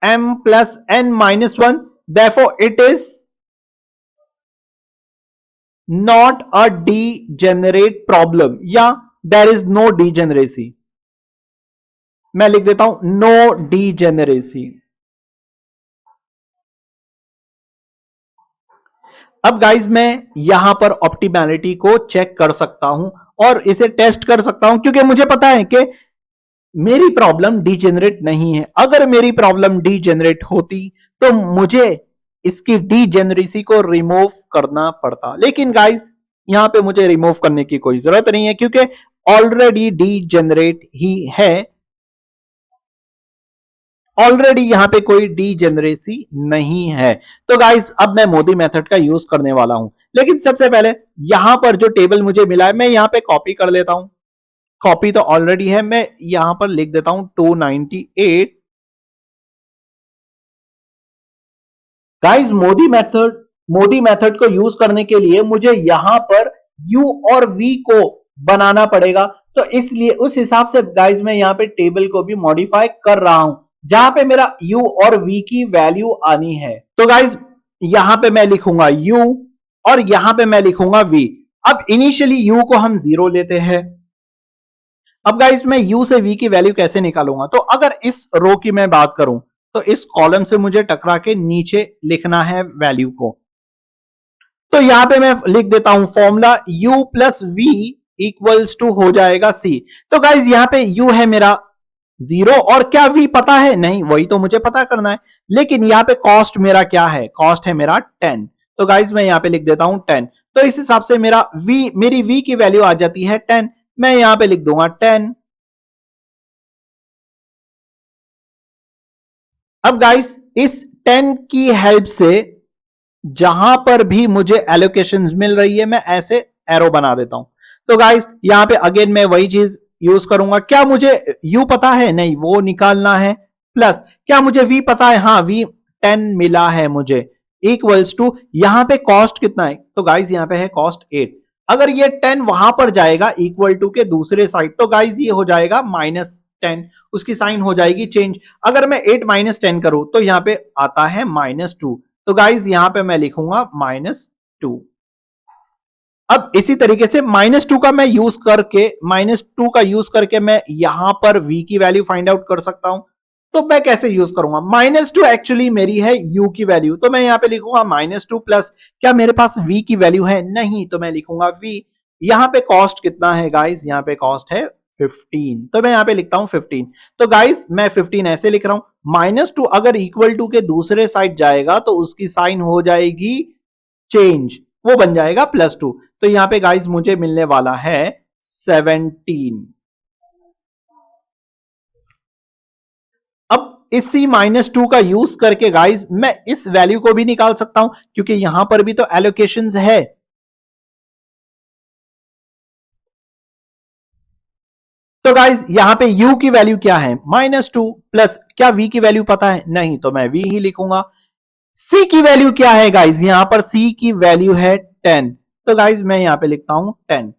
m plus n minus 1, therefore it is not a degenerate problem या देयर इज नो डीजेनरेसी। मैं लिख देता हूं नो डीजेनरेसी। अब गाइज मैं यहां पर ऑप्टिमैलिटी को चेक कर सकता हूं और इसे टेस्ट कर सकता हूं क्योंकि मुझे पता है कि मेरी प्रॉब्लम डीजेनरेट नहीं है। अगर मेरी प्रॉब्लम डीजेनरेट होती तो मुझे इसकी डीजेनरेसी को रिमूव करना पड़ता, लेकिन गाइज यहां पे मुझे रिमूव करने की कोई जरूरत नहीं है क्योंकि ऑलरेडी डीजेनरेट ही है। ऑलरेडी यहां पे कोई डीजेनरेसी नहीं है। तो गाइज अब मैं मोदी मेथड का यूज करने वाला हूं, लेकिन सबसे पहले यहां पर जो टेबल मुझे मिला है मैं यहां पे कॉपी कर लेता हूं। कॉपी तो ऑलरेडी है, मैं यहां पर लिख देता हूं 298। गाइज मोदी मेथड को यूज करने के लिए मुझे यहां पर u और v को बनाना पड़ेगा। तो इसलिए उस हिसाब से गाइज मैं यहां पे टेबल को भी मॉडिफाई कर रहा हूं जहां पे मेरा u और v की वैल्यू आनी है। तो गाइज यहां पे मैं लिखूंगा u और यहां पे मैं लिखूंगा v। अब इनिशियली u को हम 0 लेते हैं। अब गाइज मैं u से v की वैल्यू कैसे निकालूंगा? तो अगर इस रो की मैं बात करूं तो इस कॉलम से मुझे टकरा के नीचे लिखना है वैल्यू को। तो यहां पे मैं लिख देता हूं formula u plus v equals to हो जाएगा c। तो गाइज यहां पे u है मेरा 0 और क्या v पता है? नहीं, वही तो मुझे पता करना है। लेकिन यहां पे कॉस्ट मेरा क्या है? कॉस्ट है मेरा 10। तो गाइज मैं यहां पे लिख देता हूं 10। तो इस हिसाब से मेरी v की वैल्यू आ जाती है 10। मैं यहां पे लिख दूंगा 10। अब गाइस इस 10 की हेल्प से जहां पर भी मुझे एलोकेशंस मिल रही है मैं ऐसे एरो बना देता हूं। तो गाइस यहां पे अगेन मैं वही चीज यूज करूंगा। क्या मुझे u पता है? नहीं, वो निकालना है। प्लस क्या मुझे v पता है? हाँ, v 10 मिला है मुझे। इक्वल्स टू यहां पे कॉस्ट कितना है? तो गाइस यहां पे है कॉस्ट 8। अगर ये 10 वहां पर जाएगा इक्वल टू के दूसरे साइड तो गाइस ये हो जाएगा -10, उसकी साइन हो जाएगी चेंज। अगर मैं 8 -10 करूं तो यहां पे आता है -2। तो गाइज यहां पे मैं लिखूंगा -2। अब इसी तरीके से -2 का मैं यूज करके -2 का यूज करके मैं यहां पर v की वैल्यू फाइंड आउट कर सकता हूं। तो मैं कैसे यूज करूंगा? -2 एक्चुअली मेरी है u की वैल्यू, तो मैं यहां पे लिखूंगा -2 प्लस क्या मेरे पास v की वैल्यू है? नहीं, तो मैं लिखूंगा v। यहां पे कॉस्ट कितना है गाइज? यहां पे कॉस्ट है 15, तो मैं यहां पे लिखता हूं 15। तो गाइज मैं 15 ऐसे लिख रहा हूं, -2 अगर इक्वल टू के दूसरे साइड जाएगा तो उसकी साइन हो जाएगी चेंज, वो बन जाएगा +2। तो यहां पे गाइज मुझे मिलने वाला है 17। अब इसी -2 का यूज करके गाइज मैं इस वैल्यू को भी निकाल सकता हूं क्योंकि यहां पर भी तो एलोकेशंस है। तो गाइज यहां पे u की वैल्यू क्या है -2 प्लस क्या v की वैल्यू पता है नहीं तो मैं v ही लिखूंगा। c की वैल्यू क्या है गाइज यहां पर c की वैल्यू है 10 तो गाइज मैं यहां पे लिखता हूं 10।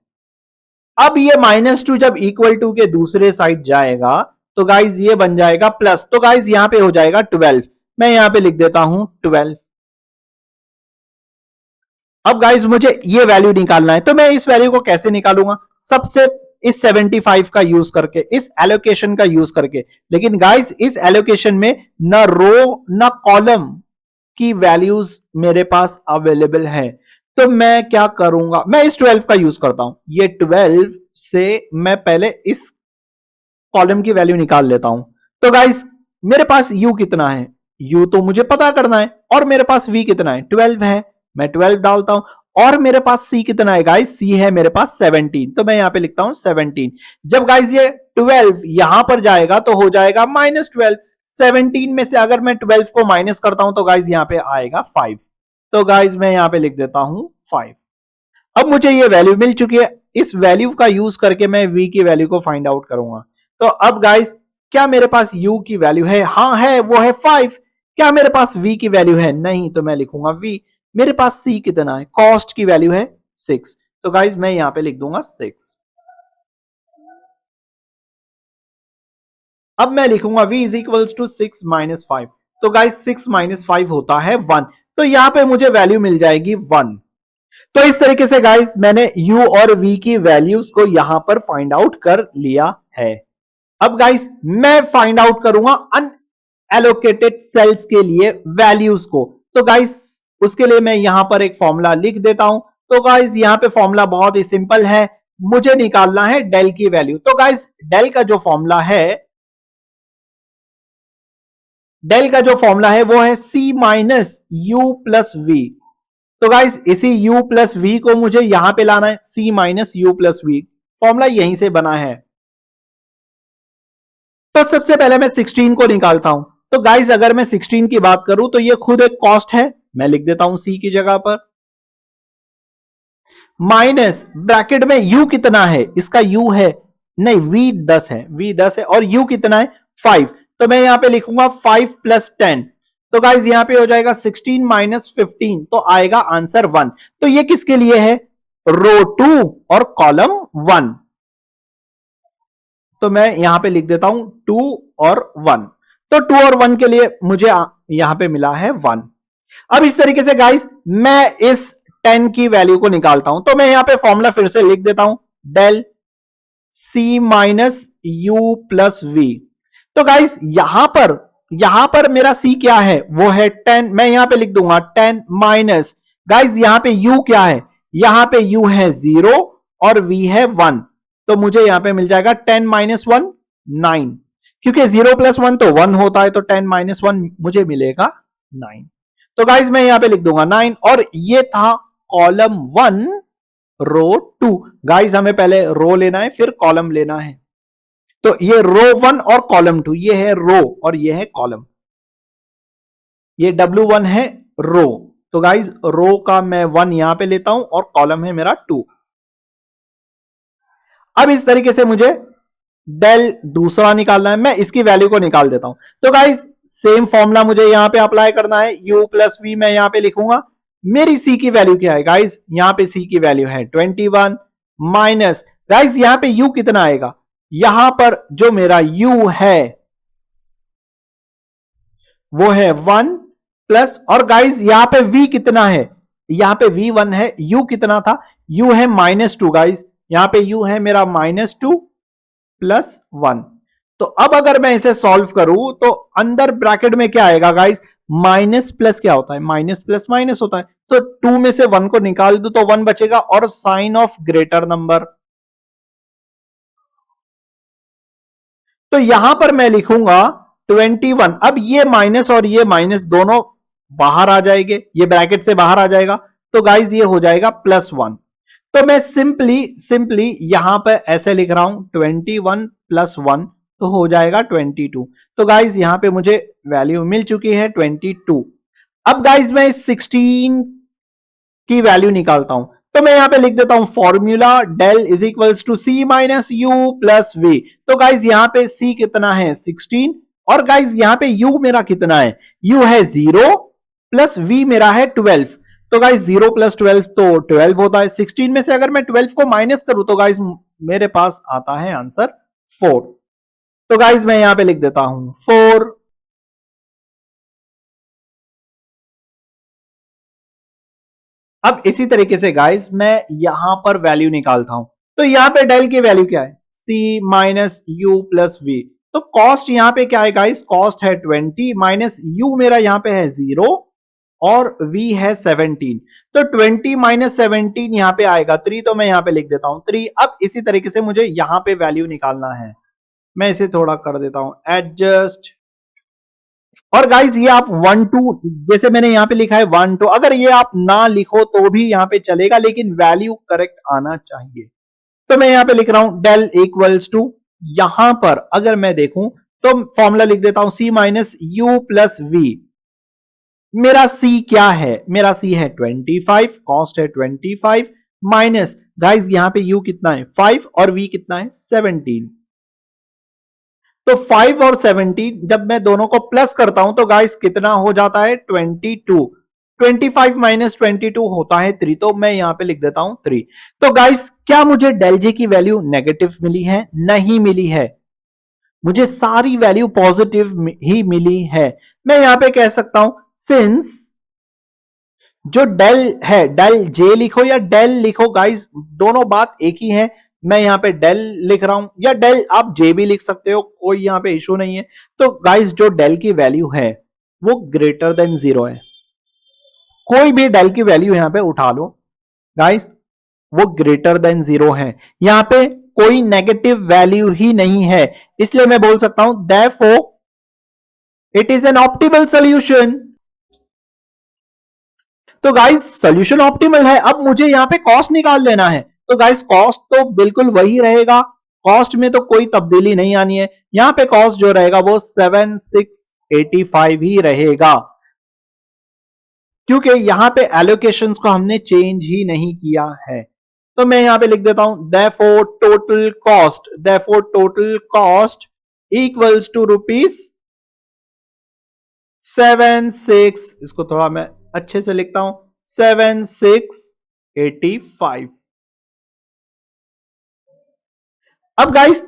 अब ये -2 जब इक्वल टू के दूसरे साइड जाएगा तो गाइज ये बन जाएगा प्लस तो गाइज यहां पे हो जाएगा 12 मैं यहां पे लिख देता हूं 12। अब गाइज मुझे ये वैल्यू निकालना है तो मैं इस वैल्यू को कैसे निकालूंगा सबसे इस 75 का यूज करके इस एलोकेशन का यूज करके। लेकिन गाइज इस एलोकेशन में न रो न कॉलम की वैल्यूज मेरे पास अवेलेबल है तो मैं क्या करूंगा मैं इस 12 का यूज करता हूं। ये 12 से मैं पहले इस कॉलम की वैल्यू निकाल लेता हूं। तो गाइज मेरे पास u कितना है u तो मुझे पता करना है और मेरे पास v कितना है 12 है मैं 12 डालता हूं और मेरे पास c कितना है गाइज c है मेरे पास 17 तो मैं यहां पे लिखता हूं 17। जब गाइज ये 12 यहां पर जाएगा तो हो जाएगा -12 17 में से अगर मैं 12 को माइनस करता हूं तो गाइज यहां पे आएगा 5 तो गाइज मैं यहां पे लिख देता हूं 5। अब मुझे ये वैल्यू मिल चुकी है इस वैल्यू का यूज करके मैं v की वैल्यू को फाइंड आउट करूंगा। तो अब गाइज क्या मेरे पास u की वैल्यू है हाँ है वो है 5। क्या मेरे पास v की वैल्यू है नहीं तो मैं लिखूंगा v। मेरे पास c कितना है कॉस्ट की वैल्यू है 6 तो गाइज मैं यहां पे लिख दूंगा 6। अब मैं लिखूंगा v is equals to 6 minus 5 तो गाइज 6 माइनस 5 होता है 1 तो यहां पे मुझे वैल्यू मिल जाएगी 1। तो इस तरीके से गाइज मैंने u और v की वैल्यूज को यहां पर फाइंड आउट कर लिया है। अब गाइस मैं फाइंड आउट करूंगा अनएलोकेटेड सेल्स के लिए वैल्यूज को। तो गाइस उसके लिए मैं यहां पर एक फॉर्मूला लिख देता हूं। तो गाइस यहां पे फॉर्मूला बहुत ही सिंपल है मुझे निकालना है डेल की वैल्यू। तो गाइस डेल का जो फॉर्मूला है वो है c minus u plus v। तो गाइस इसी u प्लस v को मुझे यहां पे लाना है c minus u plus v formula यहीं से बना है। तो सबसे पहले मैं 16 को निकालता हूं। तो गाइस अगर मैं 16 की बात करूं तो ये खुद एक कॉस्ट है मैं लिख देता हूं c की जगह पर माइनस ब्रैकेट में u कितना है इसका u है नहीं v 10 है v 10 है और u कितना है 5 तो मैं यहां पे लिखूंगा 5 प्लस 10 तो गाइस यहां पे हो जाएगा 16 माइनस 15 तो आएगा आंसर 1। तो ये किसके लिए है रो 2 और कॉलम 1 तो मैं यहां पे लिख देता हूं 2 और 1 तो 2 और 1 के लिए मुझे यहां पे मिला है 1। अब इस तरीके से गाइस मैं इस 10 की वैल्यू को निकालता हूं तो मैं यहां पे फॉर्मूला फिर से लिख देता हूं del c minus u plus v। तो गाइस यहां पर मेरा c क्या है वो है 10 मैं यहां पे लिख दूंगा 10 माइनस गाइस यहां पे u क्या है यहां पे u है 0 और v है 1 तो मुझे यहां पे मिल जाएगा 10 माइनस 1 9 क्योंकि 0 प्लस 1 तो 1 होता है तो 10 माइनस 1 मुझे मिलेगा 9। तो गाइज मैं यहां पे लिख दूंगा 9 और ये था कॉलम 1 रो 2। गाइज हमें पहले रो लेना है फिर कॉलम लेना है। तो ये रो 1 और कॉलम 2 ये है रो और ये है कॉलम ये W1 है रो। तो गाइज रो का मैं 1 यहां पे लेता हूं और कॉलम है मेरा 2। अब इस तरीके से मुझे डेल दूसरा निकालना है मैं इसकी वैल्यू को निकाल देता हूं। तो गाइस सेम फॉर्मूला मुझे यहां पे अप्लाई करना है u प्लस v मैं यहां पे लिखूंगा। मेरी c की वैल्यू क्या है गाइस यहां पे c की वैल्यू है 21 माइनस गाइस यहां पे u कितना आएगा यहां पर जो मेरा u है वो है 1 प्लस और गाइस यहां पे v कितना है यहां पे v1 है u कितना था u है -2 गाइस यहां पे u है मेरा -2 प्लस 1। तो अब अगर मैं इसे सॉल्व करूं तो अंदर ब्रैकेट में क्या आएगा गाइस माइनस प्लस क्या होता है माइनस प्लस माइनस होता है तो 2 में से 1 को निकाल दो तो 1 बचेगा और साइन ऑफ ग्रेटर नंबर। तो यहां पर मैं लिखूंगा 21 अब ये माइनस और ये माइनस दोनों बाहर आ जाएंगे ये ब्रैकेट से बाहर आ जाएगा तो गाइस ये हो जाएगा +1। तो मैं सिंपली यहां पर ऐसे लिख रहा हूं 21 + 1 तो हो जाएगा 22। तो गाइस यहां पे मुझे वैल्यू मिल चुकी है 22। अब गाइस मैं 16 की वैल्यू निकालता हूं तो मैं यहां पे लिख देता हूं formula del is equals to C minus U plus V. तो गाइज यहां पे सी कितना है 16 और गाइज यहां पे यू मेरा कितना है, यू है 0 प्लस वी मेरा है 12। तो गाइज 0 प्लस 12 तो 12 होता है। 16 में से अगर मैं 12 को माइनस करूं तो गाइज मेरे पास आता है आंसर 4। तो गाइज मैं यहां पे लिख देता हूं 4। अब इसी तरीके से गाइज मैं यहां पर वैल्यू निकालता हूं। तो यहां पे डेल की वैल्यू क्या है, सी माइनस यू प्लस वी। तो कॉस्ट यहां पे क्या है गाइज, कॉस्ट है 20 माइनस यू मेरा यहां पे है 0 और v है 17। तो 20 माइनस 17 यहां पे आएगा 3। तो मैं यहां पे लिख देता हूं 3। अब इसी तरीके से मुझे यहां पे वैल्यू निकालना है। मैं इसे थोड़ा कर देता हूं एडजस्ट। और गाइज ये आप 1 2 जैसे मैंने यहां पे लिखा है 1 2, अगर ये आप ना लिखो तो भी यहां पे चलेगा, लेकिन वैल्यू करेक्ट आना चाहिए। तो मैं यहां पे लिख रहा हूं डेल इक्वल्स टू, यहां पर अगर मैं देखूं तो फॉर्मूला लिख देता हूं सी माइनस यू प्लस वी। मेरा सी क्या है, मेरा सी है 25, कॉस्ट है 25 माइनस गाइज यहां पे यू कितना है 5 और वी कितना है 17। तो 5 और 17 जब मैं दोनों को प्लस करता हूं तो गाइस कितना हो जाता है 22। 25 माइनस 22 होता है 3। तो मैं यहां पे लिख देता हूं 3। तो गाइस क्या मुझे डेल जे की वैल्यू नेगेटिव मिली है, नहीं मिली है, मुझे सारी वैल्यू पॉजिटिव ही मिली है। मैं यहां पे कह सकता हूं सिंस जो डेल है, डेल जे लिखो या डेल लिखो गाइस दोनों बात एक ही है। मैं यहां पे डेल लिख रहा हूं या डेल आप जे भी लिख सकते हो, कोई यहां पे इशू नहीं है। तो गाइस जो डेल की वैल्यू है वो ग्रेटर देन 0 है। कोई भी डेल की वैल्यू यहां पे उठा लो गाइस, वो ग्रेटर देन 0 है। यहां पे कोई नेगेटिव वैल्यू ही नहीं है, इसलिए मैं बोल सकता हूं therefore it is an optimal solution. तो गाइस सॉल्यूशन ऑप्टिमल है। अब मुझे यहां पे कॉस्ट निकाल लेना है। तो गाइस कॉस्ट तो बिल्कुल वही रहेगा, कॉस्ट में तो कोई तब्दीली नहीं आनी है। यहां पे कॉस्ट जो रहेगा वो 7685 ही रहेगा, क्योंकि यहां पे एलोकेशंस को हमने चेंज ही नहीं किया है। तो मैं यहां पे लिख देता हूं therefore total cost equals to rupees 76, इसको थोड़ा मैं अच्छे से लिखता हूं 7685। अब गाइस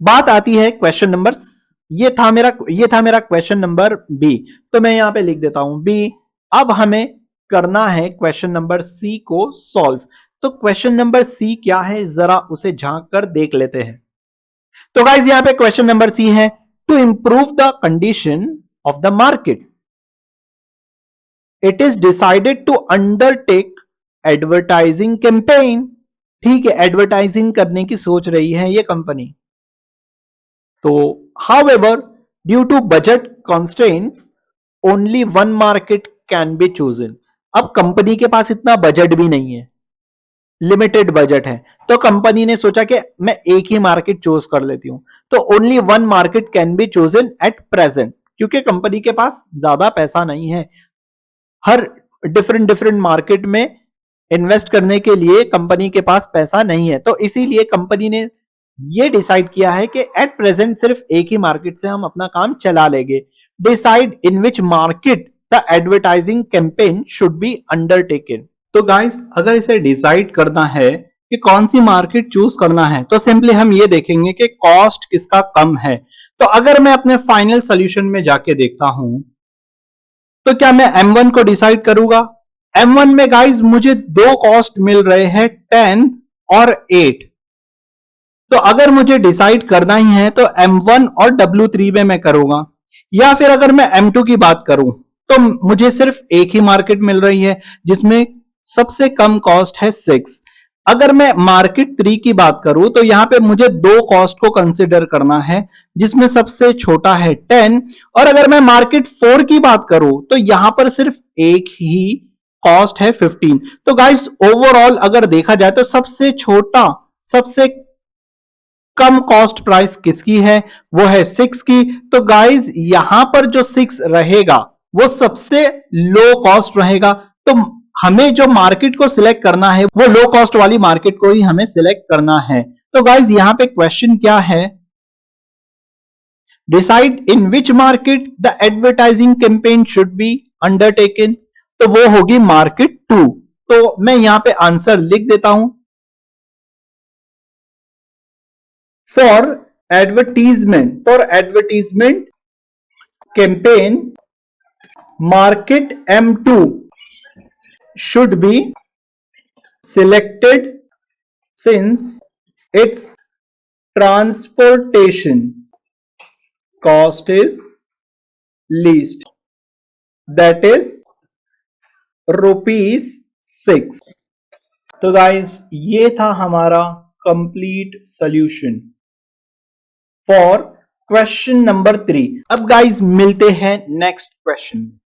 बात आती है क्वेश्चन नंबर, ये था मेरा क्वेश्चन नंबर बी। तो मैं यहां पे लिख देता हूं बी। अब हमें करना है क्वेश्चन नंबर सी को सॉल्व। तो क्वेश्चन नंबर सी क्या है जरा उसे झांक कर देख लेते हैं। तो गाइस यहां पे क्वेश्चन नंबर सी है to improve the condition of the market it is decided to undertake advertising campaign. ठीक है, एडवर्टाइजिंग करने की सोच रही है ये कंपनी। तो however due to budget constraints only one market can be chosen. अब कंपनी के पास इतना बजट भी नहीं है, लिमिटेड बजट है। तो कंपनी ने सोचा कि मैं एक ही मार्केट चूज कर लेती हूं। तो only one market can be chosen at present, क्योंकि कंपनी के पास ज्यादा पैसा नहीं है। हर डिफरेंट मार्केट में इन्वेस्ट करने के लिए कंपनी के पास पैसा नहीं है। तो इसीलिए कंपनी ने ये डिसाइड किया है कि एट प्रेजेंट सिर्फ एक ही मार्केट से हम अपना काम चला लेंगे। Decide in which market the advertising campaign should be undertaken. तो गाइस अगर इसे डिसाइड करना है कि कौन सी मार्केट चूज करना है तो सिंपली हम ये देखेंगे कि कॉस्ट किसका कम है। तो अगर मैं अपने फाइनल सोल्यूशन में जाके देखता हूं तो क्या मैं M1 को डिसाइड करूंगा। M1 में गाइस मुझे दो कॉस्ट मिल रहे हैं 10 और 8। तो अगर मुझे डिसाइड करना ही है तो M1 और W3 में मैं करूंगा, या फिर अगर मैं M2 की बात करूं तो मुझे सिर्फ एक ही मार्केट मिल रही है जिसमें सबसे कम कॉस्ट है 6। अगर मैं मार्केट 3 की बात करूं तो यहां पे मुझे दो कॉस्ट को कंसिडर करना है जिसमें सबसे छोटा है 10, और अगर मैं मार्केट 4 की बात करूं तो यहां पर सिर्फ एक ही कॉस्ट है 15। तो गाइस ओवरऑल अगर देखा जाए तो सबसे छोटा, सबसे कम कॉस्ट प्राइस किसकी है, वो है 6 की। तो गाइस यहां पर जो 6 रहेगा वो सबसे लो कॉस्ट रहेगा। तो हमें जो मार्केट को सिलेक्ट करना है वो लो कॉस्ट वाली मार्केट को ही हमें सिलेक्ट करना है। तो गाइज यहां पे क्वेश्चन क्या है, decide in which market the advertising campaign should be undertaken. तो वो होगी मार्केट 2। तो मैं यहां पे आंसर लिख देता हूं, for advertisement campaign market M2 should be selected since its transportation cost is least, that is ₹6। तो गाइस ये था हमारा complete solution for question number 3। अब गाइस मिलते हैं नेक्स्ट क्वेश्चन में।